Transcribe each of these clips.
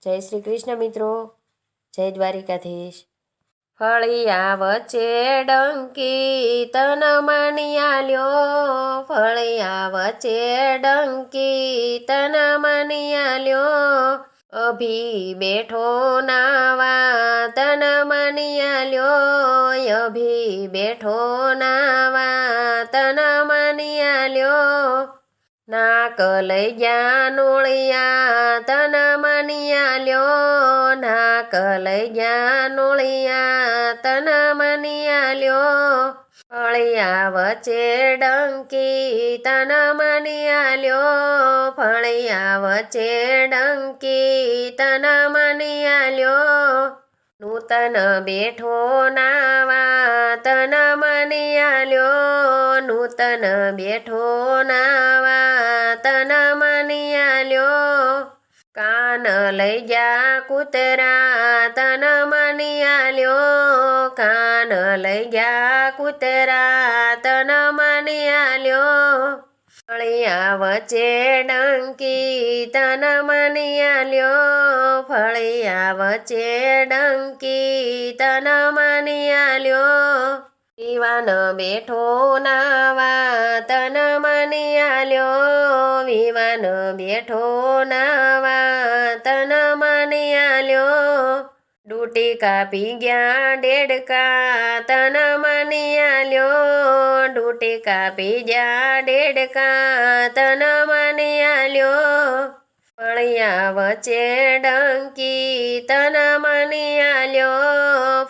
જય શ્રી કૃષ્ણ મિત્રો, જય દ્વારિકાધીશ। ફળિયા વચ્ચે ડંકી તન મણિયાલ્યો, ફળિયા વચ્ચે ડંકી તન મણિયાલ્યો, અભી બેઠો નાવા તન મણિયાલ્યો, અભી બેઠો નાવા તન મણિયાલ્યો, નાક લઈ ગયા નોળિયા તન મણિયાલ્યો, નાક લઈ ગયા નોળિયા તન મણિયાલ્યો, ફળિયા વચ્ચે ડંકી તન મણિયાલ્યો, ફળિયા વચ્ચે ડંકી તન મણિયાલ્યો, નૂતન બેઠો નાવા તન મણિયાલ્યો, નૂતન બેઠો નાવા તન મણિયાલ્યો, કાન લઈ ગયા કૂતરા તન મણિયાલ્યો, કાન લઈ ગયા કૂતરા તન મણિયાલ્યો, ફળિયા વચ્ચે ડંકી તન મણિયાલ્યો, ફળિયા વચ્ચે ડંકી તન મણિયાલ્યો, વિવાન બેઠો નાવા તન મણિયાલ્યો, વિવાન બેઠો નાવા તન મણિયાલ્યો, ડૂટી કાપી ગયા ડેડકા તન મણિયાલ્યો, ડૂટી કાપી ગયા ડેડકા તન મણિયાલ્યો, ફળિયા વચ્ચે ડંકી તન મણિયાલ્યો,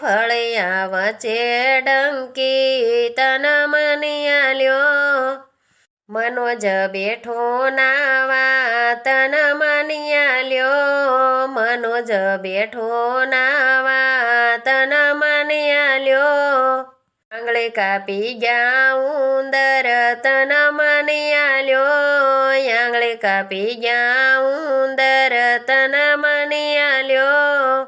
ફળિયા વચ્ચે ડંકી તન મણિયાલ્યો, મનોજ બેઠો નાવા તન મણિયાલ્યો, મનોજ બેઠો નાવા તન મણિયાલ્યો, આંગળી કાપી ગયા ઉંદર તન મણિયાલ્યો, આંગળી કાપી ગયા ઉંદર તન મણિયાલ્યો,